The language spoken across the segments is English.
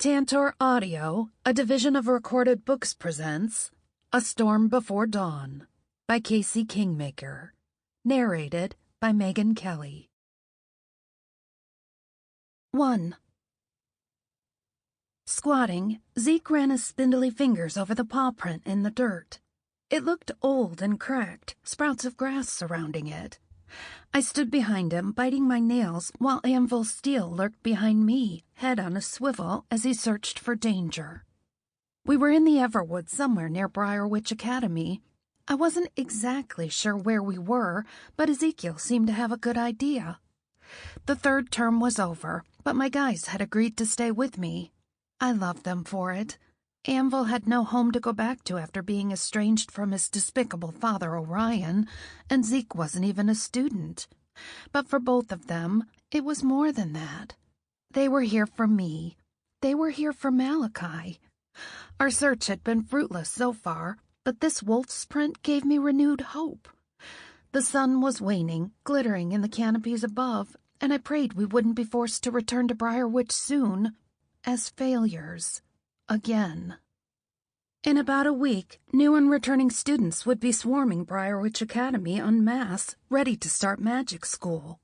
Tantor Audio, a division of Recorded Books, presents A Storm Before Dawn by Kingmaker. Narrated by Meghan Kelly. 1. Squatting, Zeke ran his spindly fingers over the paw print in the dirt. It looked old and cracked, sprouts of grass surrounding it. I stood behind him, biting my nails, while Anvil Steel lurked behind me, head on a swivel, as he searched for danger. We were in the Everwood somewhere near Briarwitch Academy. I wasn't exactly sure where we were, but Ezekiel seemed to have a good idea. The third term was over, but my guys had agreed to stay with me. I loved them for it. Anvil had no home to go back to after being estranged from his despicable father Orion, and Zeke wasn't even a student. But for both of them, it was more than that. They were here for me. They were here for Malachi. Our search had been fruitless so far, but this wolf's print gave me renewed hope. The sun was waning, glittering in the canopies above, and I prayed we wouldn't be forced to return to Briarwitch soon, as failures. Again. In about a week, new and returning students would be swarming Briarwitch Academy en masse, ready to start magic school.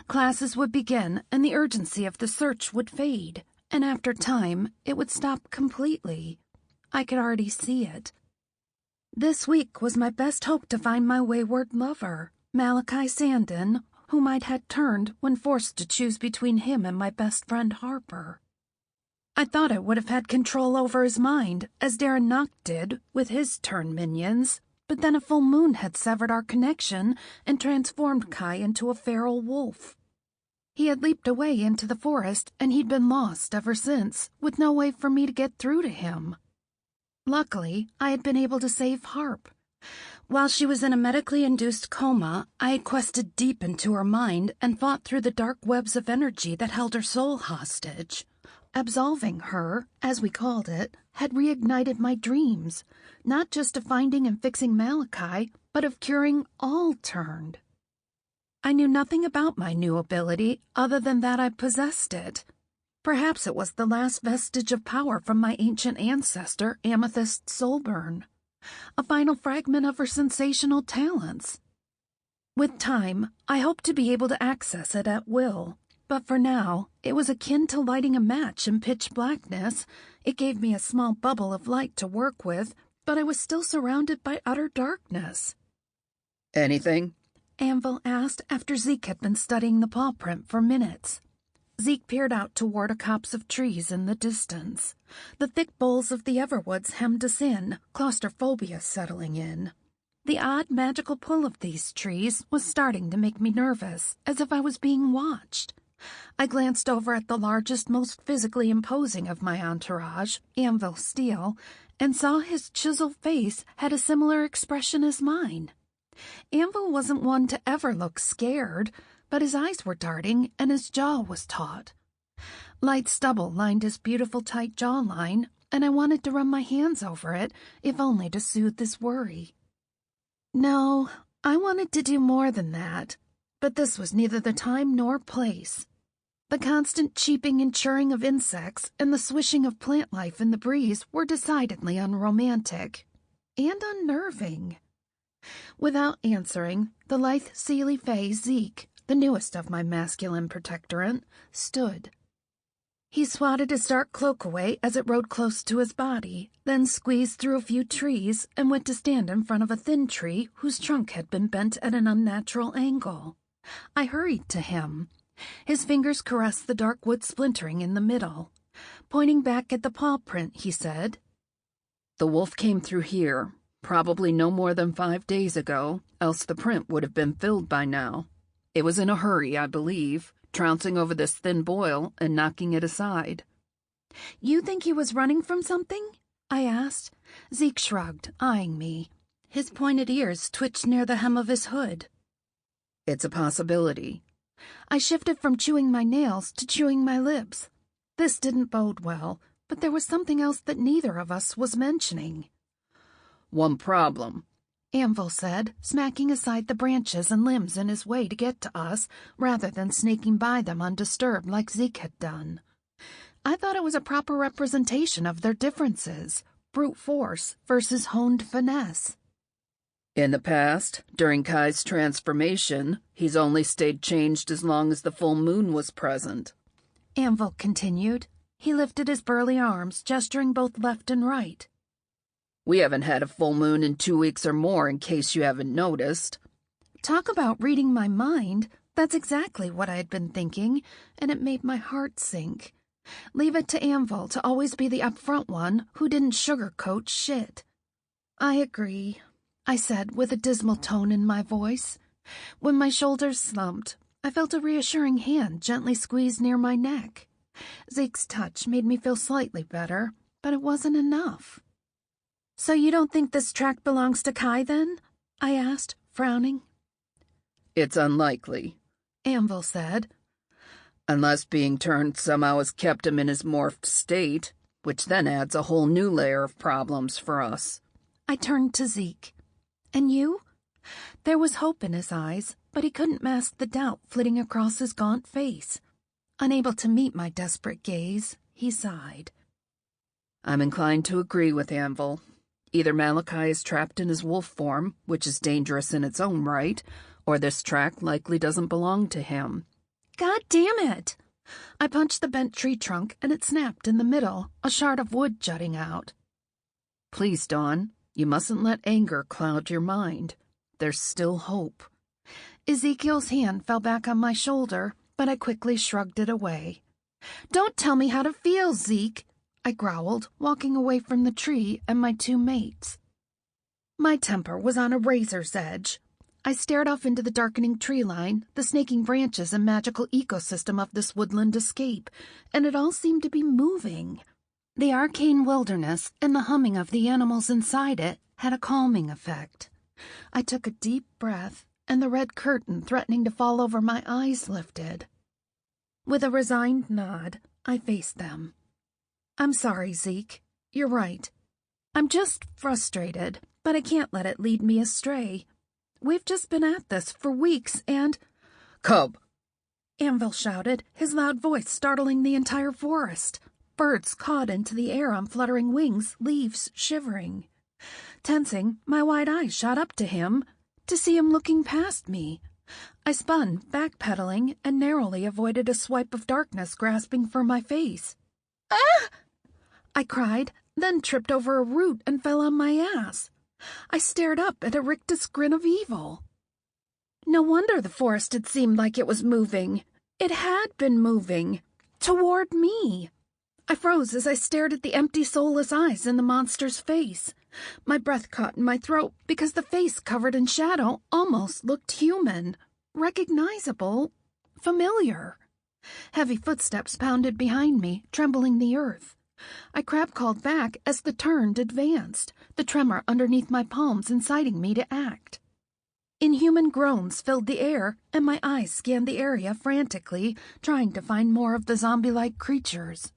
Classes would begin, and the urgency of the search would fade, and after time, it would stop completely. I could already see it. This week was my best hope to find my wayward lover, Malachi Sandin, whom I'd had turned when forced to choose between him and my best friend Harper. I thought I would have had control over his mind, as Darren Knock did with his turn minions, but then a full moon had severed our connection and transformed Kai into a feral wolf. He had leaped away into the forest, and he'd been lost ever since, with no way for me to get through to him. Luckily, I had been able to save Harp. While she was in a medically induced coma, I had quested deep into her mind and fought through the dark webs of energy that held her soul hostage. Absolving her, as we called it, had reignited my dreams, not just of finding and fixing Malachi, but of curing all turned. I knew nothing about my new ability other than that I possessed it. Perhaps it was the last vestige of power from my ancient ancestor, Amethyst Soulburn, a final fragment of her sensational talents. With time, I hoped to be able to access it at will. But for now, it was akin to lighting a match in pitch blackness. It gave me a small bubble of light to work with, but I was still surrounded by utter darkness. "Anything?" Anvil asked after Zeke had been studying the paw print for minutes. Zeke peered out toward a copse of trees in the distance. The thick boles of the Everwoods hemmed us in, claustrophobia settling in. The odd magical pull of these trees was starting to make me nervous, as if I was being watched. I glanced over at the largest, most physically imposing of my entourage, Anvil Steel, and saw his chiseled face had a similar expression as mine. Anvil wasn't one to ever look scared, but his eyes were darting and his jaw was taut. Light stubble lined his beautiful tight jawline, and I wanted to run my hands over it, if only to soothe his worry. No, I wanted to do more than that, but this was neither the time nor place. The constant cheeping and chirring of insects and the swishing of plant life in the breeze were decidedly unromantic and unnerving. Without answering, the lithe Seelie Fay Zeke, the newest of my masculine protectorate, stood. He swatted his dark cloak away as it rode close to his body, then squeezed through a few trees and went to stand in front of a thin tree whose trunk had been bent at an unnatural angle. I hurried to him. His fingers caressed the dark wood splintering in the middle. Pointing back at the paw print, he said, "The wolf came through here, probably no more than 5 days ago, else the print would have been filled by now. It was in a hurry, I believe, trouncing over this thin boil and knocking it aside." "You think he was running from something?" I asked. Zeke shrugged, eyeing me. His pointed ears twitched near the hem of his hood. "It's a possibility." I shifted from chewing my nails to chewing my lips. This didn't bode well, but there was something else that neither of us was mentioning. "One problem," Anvil said, smacking aside the branches and limbs in his way to get to us, rather than snaking by them undisturbed like Zeke had done. I thought it was a proper representation of their differences, brute force versus honed finesse. In the past, during Kai's transformation, he's only stayed changed as long as the full moon was present. Anvil continued. He lifted his burly arms, gesturing both left and right. We haven't had a full moon in 2 weeks or more, in case you haven't noticed. Talk about reading my mind. That's exactly what I had been thinking, and it made my heart sink. Leave it to Anvil to always be the upfront one who didn't sugarcoat shit. I agree, I said with a dismal tone in my voice. When my shoulders slumped, I felt a reassuring hand gently squeeze near my neck. Zeke's touch made me feel slightly better, but it wasn't enough. So you don't think this track belongs to Kai, then? I asked, frowning. It's unlikely, Anvil said. Unless being turned somehow has kept him in his morphed state, which then adds a whole new layer of problems for us. I turned to Zeke. And you? There was hope in his eyes, but he couldn't mask the doubt flitting across his gaunt face. Unable to meet my desperate gaze, he sighed. I'm inclined to agree with Anvil. Either Malachi is trapped in his wolf form, which is dangerous in its own right, or this track likely doesn't belong to him. God damn it! I punched the bent tree trunk and it snapped in the middle, a shard of wood jutting out. Please, Dawn, you mustn't let anger cloud your mind. There's still hope. Ezekiel's hand fell back on my shoulder, but I quickly shrugged it away. Don't tell me how to feel, Zeke, I growled, walking away from the tree and my two mates. My temper was on a razor's edge. I stared off into the darkening tree line, the snaking branches and magical ecosystem of this woodland escape, and it all seemed to be moving. The arcane wilderness and the humming of the animals inside it had a calming effect. I took a deep breath, and the red curtain threatening to fall over my eyes lifted. With a resigned nod, I faced them. I'm sorry, Zeke. You're right. I'm just frustrated, but I can't let it lead me astray. We've just been at this for weeks, and— Cub! Anvil shouted, his loud voice startling the entire forest. Birds caught into the air on fluttering wings, leaves shivering. Tensing, my wide eyes shot up to him, to see him looking past me. I spun, backpedaling, and narrowly avoided a swipe of darkness grasping for my face. Ah! I cried, then tripped over a root and fell on my ass. I stared up at a rictus grin of evil. No wonder the forest had seemed like it was moving. It had been moving. Toward me. I froze as I stared at the empty, soulless eyes in the monster's face. My breath caught in my throat because the face covered in shadow almost looked human. Recognizable. Familiar. Heavy footsteps pounded behind me, trembling the earth. I crab-called back as the turn advanced, the tremor underneath my palms inciting me to act. Inhuman groans filled the air, and my eyes scanned the area frantically, trying to find more of the zombie-like creatures.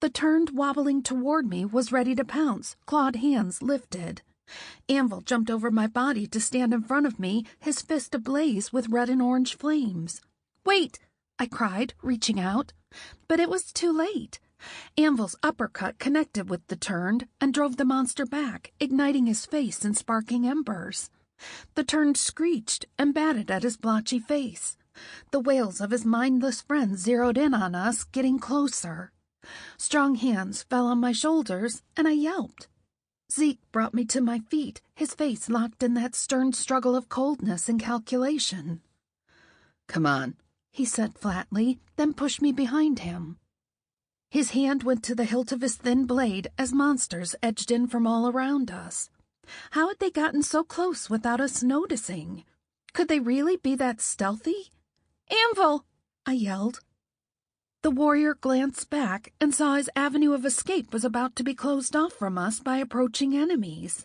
The turned wobbling toward me was ready to pounce, clawed hands lifted. Anvil jumped over my body to stand in front of me, his fist ablaze with red and orange flames. Wait! I cried, reaching out. But it was too late. Anvil's uppercut connected with the turned and drove the monster back, igniting his face in sparking embers. The turned screeched and batted at his blotchy face. The wails of his mindless friends zeroed in on us, getting closer. Strong hands fell on my shoulders, and I yelped. Zeke brought me to my feet, his face locked in that stern struggle of coldness and calculation. Come on, he said flatly, then pushed me behind him. His hand went to the hilt of his thin blade as monsters edged in from all around us. How had they gotten so close without us noticing? Could they really be that stealthy? Anvil! I yelled. The warrior glanced back and saw his avenue of escape was about to be closed off from us by approaching enemies.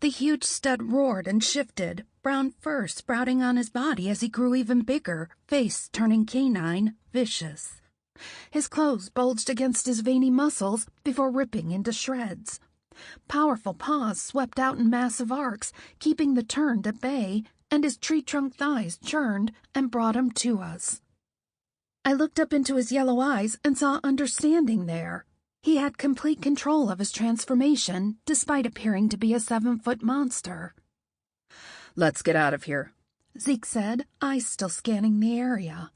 The huge stud roared and shifted, brown fur sprouting on his body as he grew even bigger, face turning canine, vicious. His clothes bulged against his veiny muscles before ripping into shreds. Powerful paws swept out in massive arcs, keeping the turned at bay, and his tree-trunk thighs churned and brought him to us. I looked up into his yellow eyes and saw understanding there. He had complete control of his transformation, despite appearing to be a 7-foot monster. "Let's get out of here," Zeke said, eyes still scanning the area.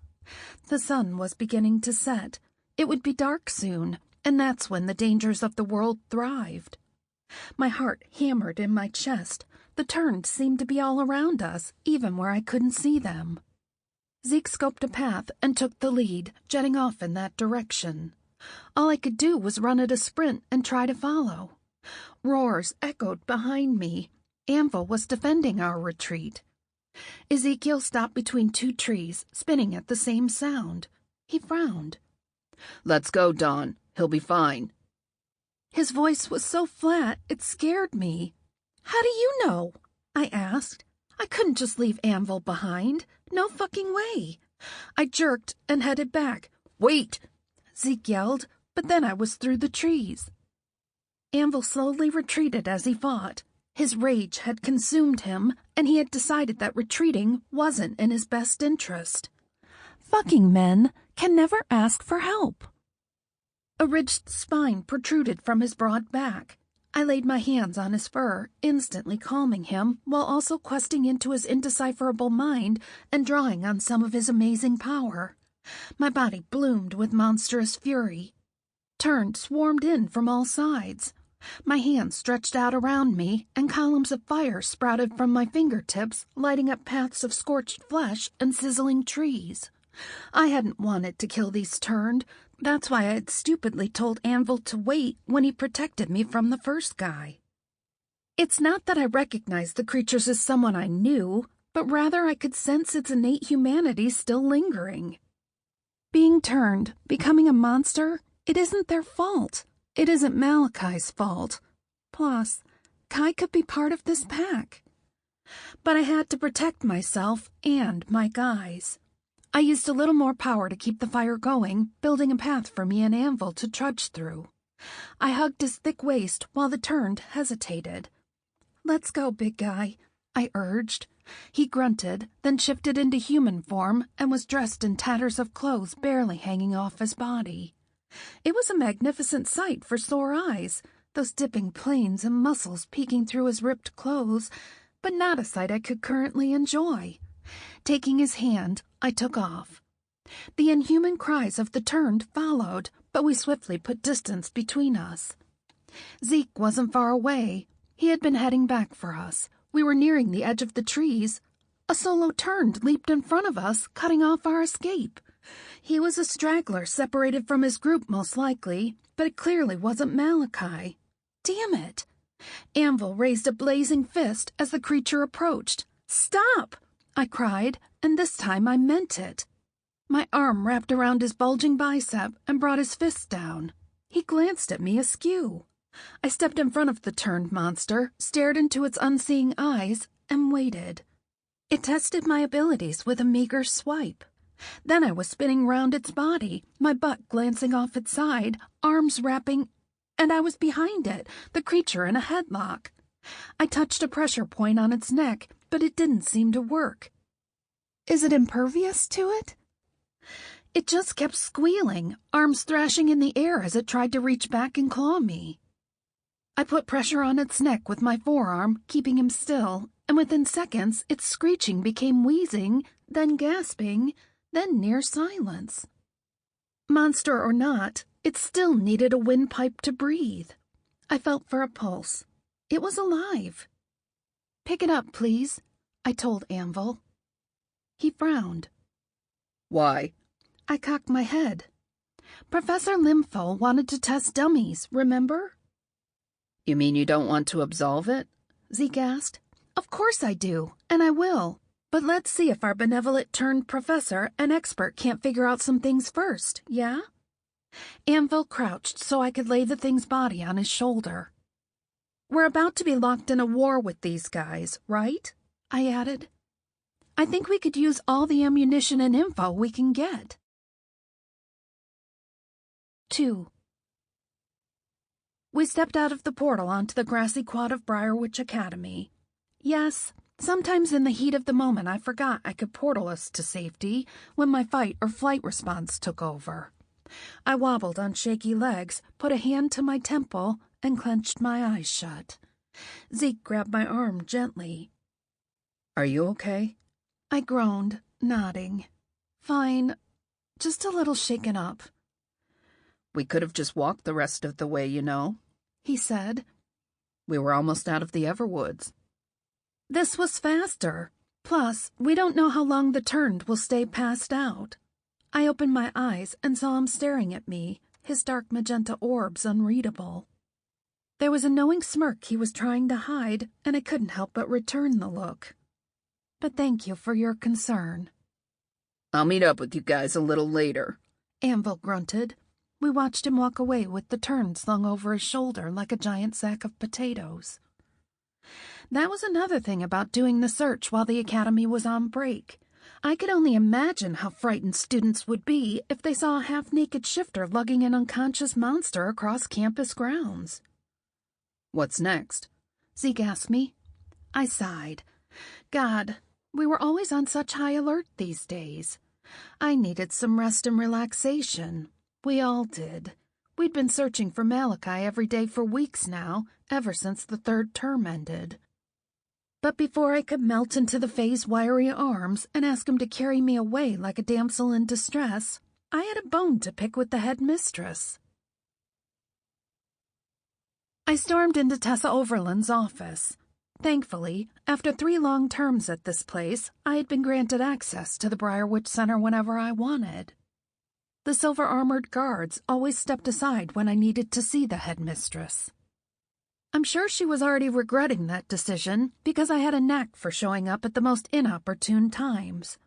The sun was beginning to set. It would be dark soon, and that's when the dangers of the world thrived. My heart hammered in my chest. The turns seemed to be all around us, even where I couldn't see them. Zeke scoped a path and took the lead, jetting off in that direction. All I could do was run at a sprint and try to follow. Roars echoed behind me. Anvil was defending our retreat. Ezekiel stopped between 2 trees, spinning at the same sound. He frowned. "Let's go, Dawn. He'll be fine." His voice was so flat, it scared me. "How do you know?" I asked. I couldn't just leave Anvil behind. No fucking way. I jerked and headed back. "Wait!" Zeke yelled, but then I was through the trees. Anvil slowly retreated as he fought. His rage had consumed him, and he had decided that retreating wasn't in his best interest. Fucking men can never ask for help. A ridged spine protruded from his broad back. I laid my hands on his fur, instantly calming him, while also questing into his indecipherable mind and drawing on some of his amazing power. My body bloomed with monstrous fury. Turned swarmed in from all sides. My hands stretched out around me, and columns of fire sprouted from my fingertips, lighting up paths of scorched flesh and sizzling trees. I hadn't wanted to kill these turned. That's why I had stupidly told Anvil to wait when he protected me from the first guy. It's not that I recognized the creatures as someone I knew, but rather I could sense its innate humanity still lingering. Being turned, becoming a monster, it isn't their fault. It isn't Malachi's fault. Plus, Kai could be part of this pack. But I had to protect myself and my guys. I used a little more power to keep the fire going, building a path for me and Anvil to trudge through. I hugged his thick waist while the turned hesitated. "Let's go, big guy," I urged. He grunted, then shifted into human form and was dressed in tatters of clothes barely hanging off his body. It was a magnificent sight for sore eyes, those dipping planes and muscles peeking through his ripped clothes, but not a sight I could currently enjoy. Taking his hand, I took off. The inhuman cries of the turned followed, but we swiftly put distance between us. Zeke wasn't far away. He had been heading back for us. We were nearing the edge of the trees. A solo turned leaped in front of us, cutting off our escape. He was a straggler separated from his group most likely, but it clearly wasn't Malachi. Damn it! Anvil raised a blazing fist as the creature approached. "Stop!" I cried, and this time I meant it. My arm wrapped around his bulging bicep and brought his fist down. He glanced at me askew. I stepped in front of the turned monster, stared into its unseeing eyes, and waited. It tested my abilities with a meager swipe. Then I was spinning round its body, my butt glancing off its side, arms wrapping, and I was behind it, the creature in a headlock. I touched a pressure point on its neck, but it didn't seem to work. Is it impervious to it? It just kept squealing, arms thrashing in the air as it tried to reach back and claw me. I put pressure on its neck with my forearm, keeping him still, and within seconds its screeching became wheezing, then gasping, then near silence. Monster or not, it still needed a windpipe to breathe. I felt for a pulse. It was alive. "Pick it up, please," I told Anvil. He frowned. "Why?" I cocked my head. "Professor Limfo wanted to test dummies, remember?" "You mean you don't want to absolve it?" Zeke asked. "Of course I do, and I will. But let's see if our benevolent-turned professor and expert can't figure out some things first, yeah?" Anvil crouched so I could lay the thing's body on his shoulder. "We're about to be locked in a war with these guys, right?" I added. "I think we could use all the ammunition and info we can get." 2. We stepped out of the portal onto the grassy quad of Briarwitch Academy. Yes, Sometimes in the heat of the moment I forgot I could portal us to safety when my fight or flight response took over. I wobbled on shaky legs, put a hand to my temple, and clenched my eyes shut. Zeke grabbed my arm gently. "Are you okay?" I groaned, nodding. "Fine. Just a little shaken up." "We could have just walked the rest of the way, you know," he said. "We were almost out of the Everwoods." "This was faster. Plus, we don't know how long the turned will stay passed out." I opened my eyes and saw him staring at me, his dark magenta orbs unreadable. There was a knowing smirk he was trying to hide, and I couldn't help but return the look. "But thank you for your concern." "I'll meet up with you guys a little later," Anvil grunted. We watched him walk away with the turn slung over his shoulder like a giant sack of potatoes. That was another thing about doing the search while the academy was on break. I could only imagine how frightened students would be if they saw a half-naked shifter lugging an unconscious monster across campus grounds. "What's next?" Zeke asked me. I sighed. God, we were always on such high alert these days. I needed some rest and relaxation. We all did. We'd been searching for Malachi every day for weeks now, ever since the third term ended. But before I could melt into the Fae's wiry arms and ask him to carry me away like a damsel in distress, I had a bone to pick with the headmistress. I stormed into Tessa Overland's office. Thankfully, after 3 long terms at this place, I had been granted access to the Briarwitch Center whenever I wanted. The silver-armored guards always stepped aside when I needed to see the headmistress. I'm sure she was already regretting that decision because I had a knack for showing up at the most inopportune times.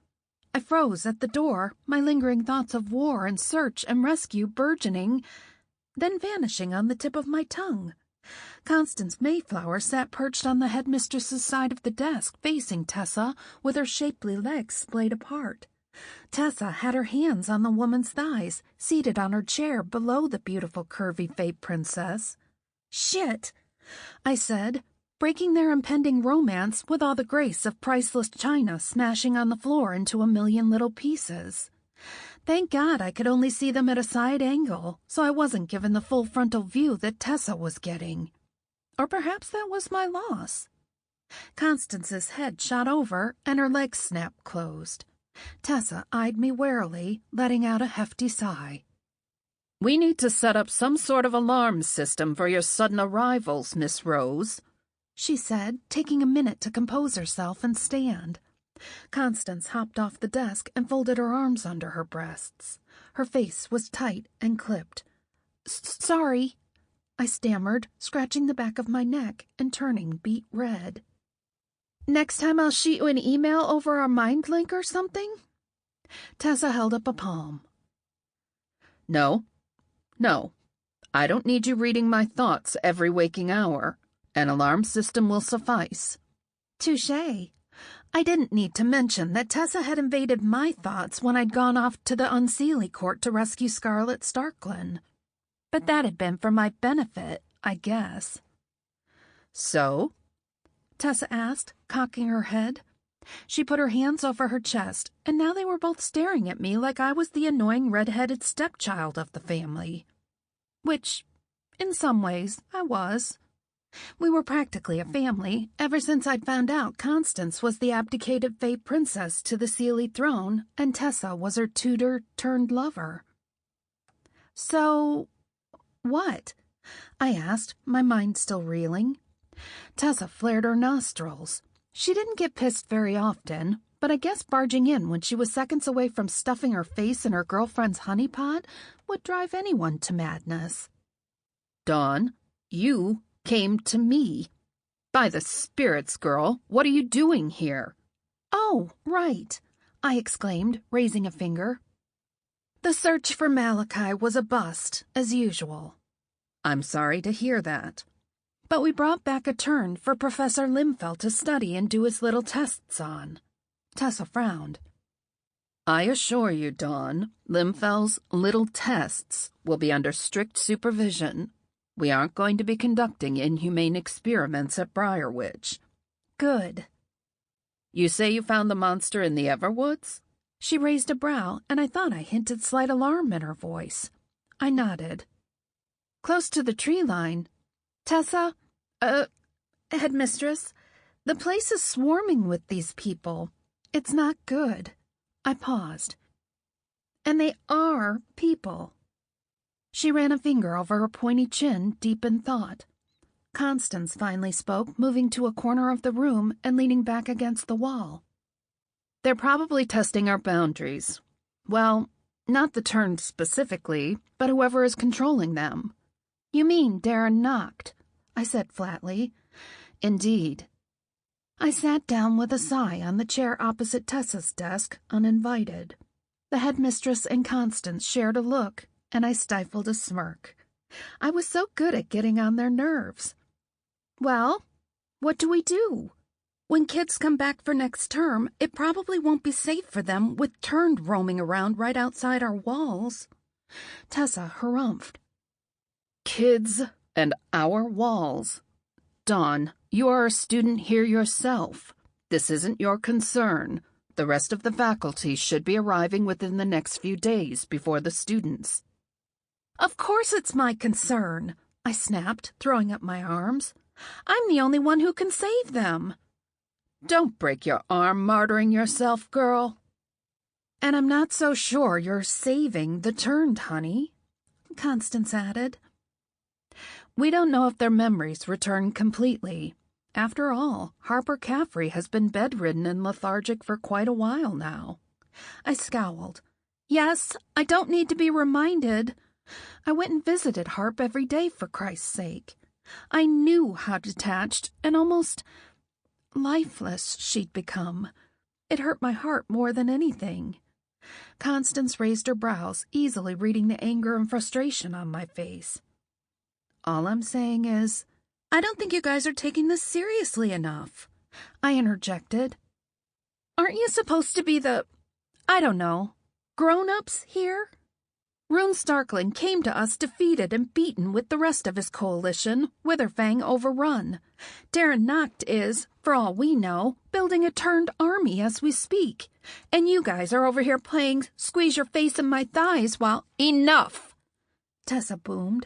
I froze at the door, my lingering thoughts of war and search and rescue burgeoning, then vanishing on the tip of my tongue. Constance Mayflower sat perched on the headmistress's side of the desk, facing Tessa, with her shapely legs splayed apart. Tessa had her hands on the woman's thighs, seated on her chair below the beautiful curvy Fae princess. "Shit!" I said, breaking their impending romance with all the grace of priceless china smashing on the floor into a million little pieces. Thank God I could only see them at a side angle, so I wasn't given the full frontal view that Tessa was getting. Or perhaps that was my loss. Constance's head shot over, and her legs snapped closed. Tessa eyed me warily, letting out a hefty sigh. "We need to set up some sort of alarm system for your sudden arrivals, Miss Rose," she said, taking a minute to compose herself and stand. Constance hopped off the desk and folded her arms under her breasts. Her face was tight and clipped. "Sorry," I stammered, scratching the back of my neck and turning beet red. "Next time I'll shoot you an email over our mind link or something?" Tessa held up a palm. No, I don't need you reading my thoughts every waking hour. An alarm system will suffice." Touché. I didn't need to mention that Tessa had invaded my thoughts when I'd gone off to the Seelie court to rescue Scarlet Starklin. But that had been for my benefit, I guess. "So?" Tessa asked, cocking her head. She put her hands over her chest, and now they were both staring at me like I was the annoying red-headed stepchild of the family. Which, in some ways, I was. We were practically a family ever since I'd found out Constance was the abdicated Fae princess to the Seelie throne, and Tessa was her tutor-turned-lover. "So, what?" I asked, my mind still reeling. Tessa flared her nostrils. She didn't get pissed very often, but I guess barging in when she was seconds away from stuffing her face in her girlfriend's honeypot would drive anyone to madness. "Dawn, you came to me. By the spirits, girl, what are you doing here?" "Oh, right," I exclaimed, raising a finger. The search for Malachi was a bust, as usual. "I'm sorry to hear that." But we brought back a turn for Professor Limfeld to study and do his little tests on. Tessa frowned. "I assure you, Dawn, Limfeld's little tests will be under strict supervision. We aren't going to be conducting inhumane experiments at Briarwitch." "Good." You say you found the monster in the Everwoods? She raised a brow, and I thought I hinted slight alarm in her voice. I nodded. Close to the tree line. Tessa, headmistress, the place is swarming with these people. It's not good. I paused. And they are people. She ran a finger over her pointy chin, deep in thought. Constance finally spoke, moving to a corner of the room and leaning back against the wall. They're probably testing our boundaries. Well, not the Turn specifically, but whoever is controlling them. You mean Darren knocked, I said flatly. Indeed. I sat down with a sigh on the chair opposite Tessa's desk, uninvited. The headmistress and Constance shared a look, and I stifled a smirk. I was so good at getting on their nerves. Well, what do we do? When kids come back for next term, it probably won't be safe for them with Turned roaming around right outside our walls. Tessa harumphed. Kids and our walls. Dawn, you are a student here yourself. This isn't your concern. The rest of the faculty should be arriving within the next few days before the students. Of course it's my concern, I snapped, throwing up my arms. I'm the only one who can save them. Don't break your arm martyring yourself, girl. And I'm not so sure you're saving the Turned, honey, Constance added. We don't know if their memories return completely. After all, Harper Caffrey has been bedridden and lethargic for quite a while now. I scowled. Yes, I don't need to be reminded. I went and visited Harp every day, for Christ's sake. I knew how detached and almost lifeless she'd become. It hurt my heart more than anything. Constance raised her brows, easily reading the anger and frustration on my face. All I'm saying is, I don't think you guys are taking this seriously enough, I interjected. Aren't you supposed to be the, I don't know, grown-ups here? Rune Starkling came to us defeated and beaten with the rest of his coalition, Witherfang overrun. Darren Nacht is, for all we know, building a Turned army as we speak. And you guys are over here playing squeeze your face in my thighs while— Enough! Tessa boomed.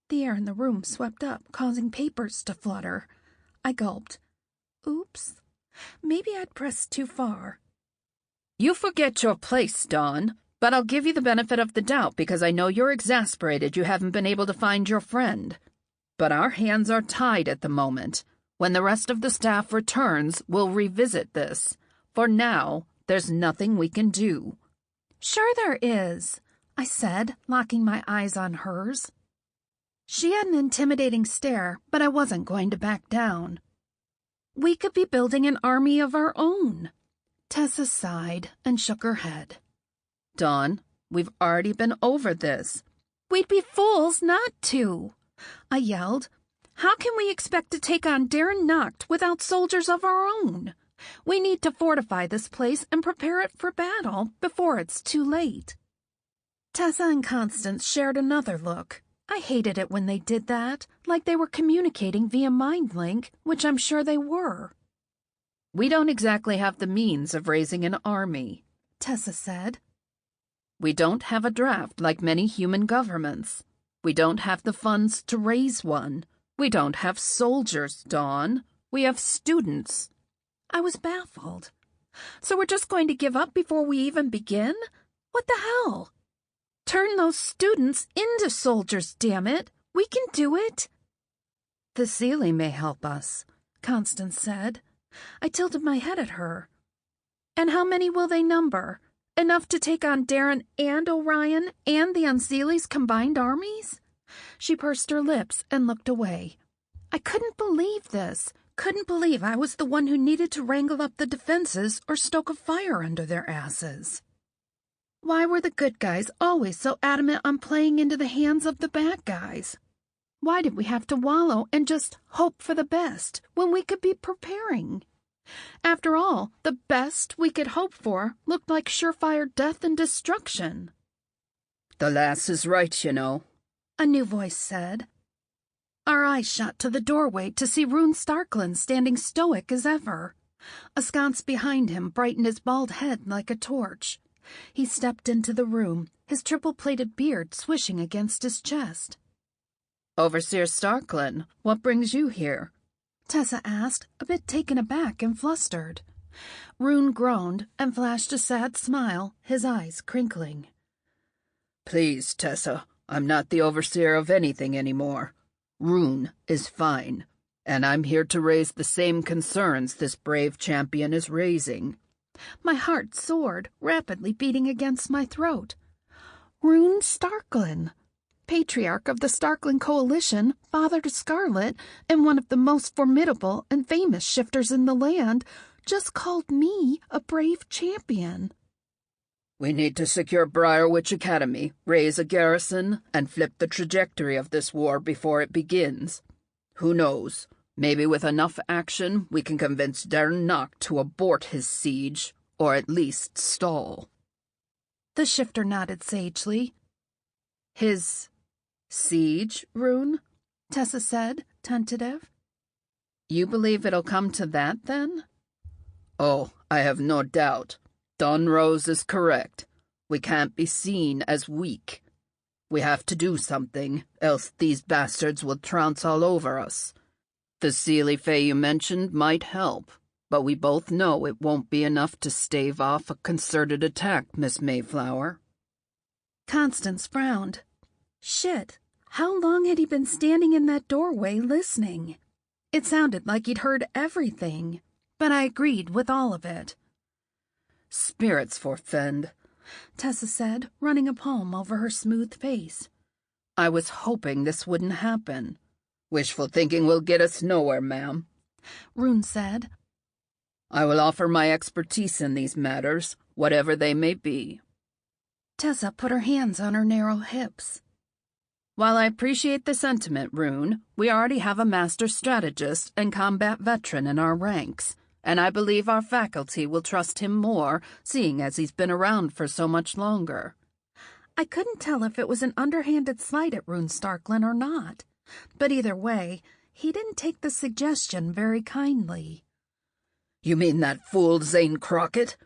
The air in the room swept up, causing papers to flutter. I gulped. Oops. Maybe I'd pressed too far. You forget your place, Dawn. But I'll give you the benefit of the doubt because I know you're exasperated you haven't been able to find your friend. But our hands are tied at the moment. When the rest of the staff returns, we'll revisit this. For now, there's nothing we can do. Sure there is, I said, locking my eyes on hers. She had an intimidating stare, but I wasn't going to back down. We could be building an army of our own. Tessa sighed and shook her head. Dawn, we've already been over this. We'd be fools not to, I yelled. How can we expect to take on Darren Nacht without soldiers of our own? We need to fortify this place and prepare it for battle before it's too late. Tessa and Constance shared another look. I hated it when they did that, like they were communicating via mind link, which I'm sure they were. We don't exactly have the means of raising an army, Tessa said. We don't have a draft like many human governments. We don't have the funds to raise one. We don't have soldiers, Dawn. We have students. I was baffled. So we're just going to give up before we even begin? What the hell? Turn those students into soldiers, damn it. We can do it. The Seelie may help us, Constance said. I tilted my head at her. And how many will they number? Enough to take on Darren and Orion and the Unseelie's combined armies? She pursed her lips and looked away. I couldn't believe this. Couldn't believe I was the one who needed to wrangle up the defenses or stoke a fire under their asses. Why were the good guys always so adamant on playing into the hands of the bad guys? Why did we have to wallow and just hope for the best when we could be preparing? After all, the best we could hope for looked like surefire death and destruction. The lass is right, you know, a new voice said. Our eyes shot to the doorway to see Rune Starkland standing stoic as ever. A sconce behind him brightened his bald head like a torch. He stepped into the room, his triple-plaited beard swishing against his chest. "Overseer Starklin, what brings you here?" Tessa asked, a bit taken aback and flustered. Rune groaned and flashed a sad smile, his eyes crinkling. "Please, Tessa, I'm not the overseer of anything anymore. Rune is fine, and I'm here to raise the same concerns this brave champion is raising." My heart soared, rapidly beating against my throat. Rune Starklin, patriarch of the Starklin Coalition, father to Scarlet, and one of the most formidable and famous shifters in the land, just called me a brave champion. "We need to secure Briarwitch Academy, raise a garrison, and flip the trajectory of this war before it begins. Who knows? Maybe with enough action, we can convince Darnock to abort his siege, or at least stall." The shifter nodded sagely. "His siege, Rune?" Tessa said, tentative. "You believe it'll come to that, then?" "Oh, I have no doubt. Dunrose is correct. We can't be seen as weak. We have to do something, else these bastards will trounce all over us. The Seelie Fae you mentioned might help, but we both know it won't be enough to stave off a concerted attack, Miss Mayflower." Constance frowned. Shit, how long had he been standing in that doorway listening? It sounded like he'd heard everything, but I agreed with all of it. "Spirits forfend," Tessa said, running a palm over her smooth face. "I was hoping this wouldn't happen. Wishful thinking will get us nowhere, ma'am," Rune said. "I will offer my expertise in these matters, whatever they may be." Tessa put her hands on her narrow hips. "While I appreciate the sentiment, Rune, we already have a master strategist and combat veteran in our ranks, and I believe our faculty will trust him more, seeing as he's been around for so much longer." I couldn't tell if it was an underhanded slight at Rune Starklin or not, but either way, he didn't take the suggestion very kindly. "You mean that fool Zane Crockett?"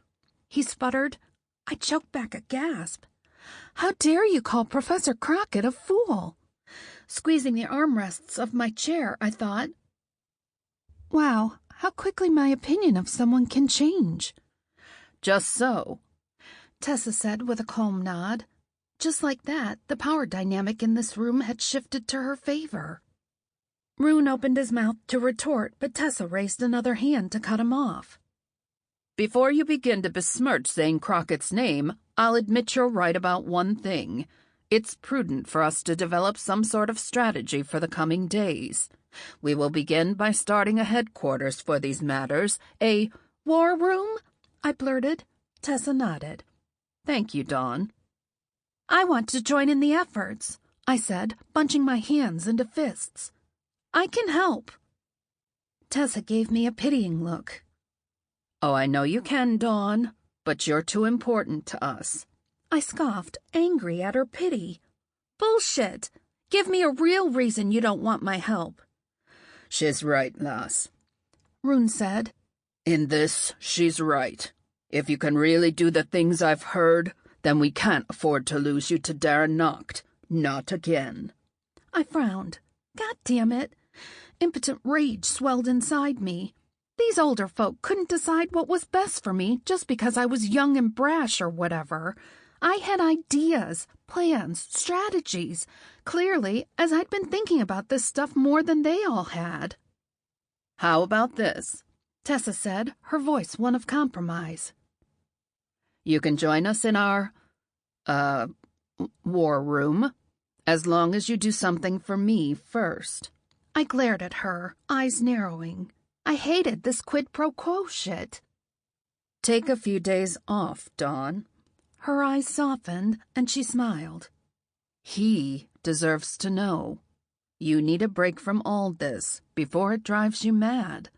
he sputtered. I choked back a gasp. How dare you call Professor Crockett a fool? Squeezing the armrests of my chair, I thought, wow, how quickly my opinion of someone can change. "Just so," Tessa said with a calm nod. Just like that, the power dynamic in this room had shifted to her favor. Rune opened his mouth to retort, but Tessa raised another hand to cut him off. "Before you begin to besmirch Zane Crockett's name, I'll admit you're right about one thing. It's prudent for us to develop some sort of strategy for the coming days. We will begin by starting a headquarters for these matters, a war room, I blurted. Tessa nodded. Thank you, Dawn. I want to join in the efforts, I said, bunching my hands into fists. I can help. Tessa gave me a pitying look. Oh, I know you can, Dawn, but you're too important to us. I scoffed, angry at her pity. Bullshit! Give me a real reason you don't want my help. She's right, lass, Rune said. In this, she's right. If you can really do the things I've heard, then we can't afford to lose you to Darnock. Not again. I frowned. God damn it. Impotent rage swelled inside me. These older folk couldn't decide what was best for me just because I was young and brash or whatever. I had ideas, plans, strategies, clearly, as I'd been thinking about this stuff more than they all had. How about this? Tessa said, her voice one of compromise. You can join us in our, war room, as long as you do something for me first. I glared at her, eyes narrowing. I hated this quid pro quo shit. Take a few days off, Dawn. Her eyes softened, and she smiled. He deserves to know. You need a break from all this before it drives you mad.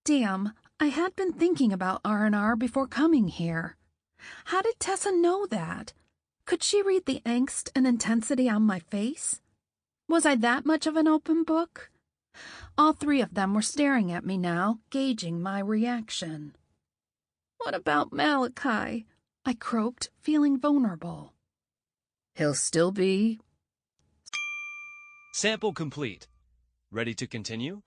Damn, I had been thinking about R&R before coming here. How did Tessa know that? Could she read the angst and intensity on my face? Was I that much of an open book? All three of them were staring at me now, gauging my reaction. "What about Malachi?" I croaked, feeling vulnerable. "He'll still be..." Sample complete. Ready to continue?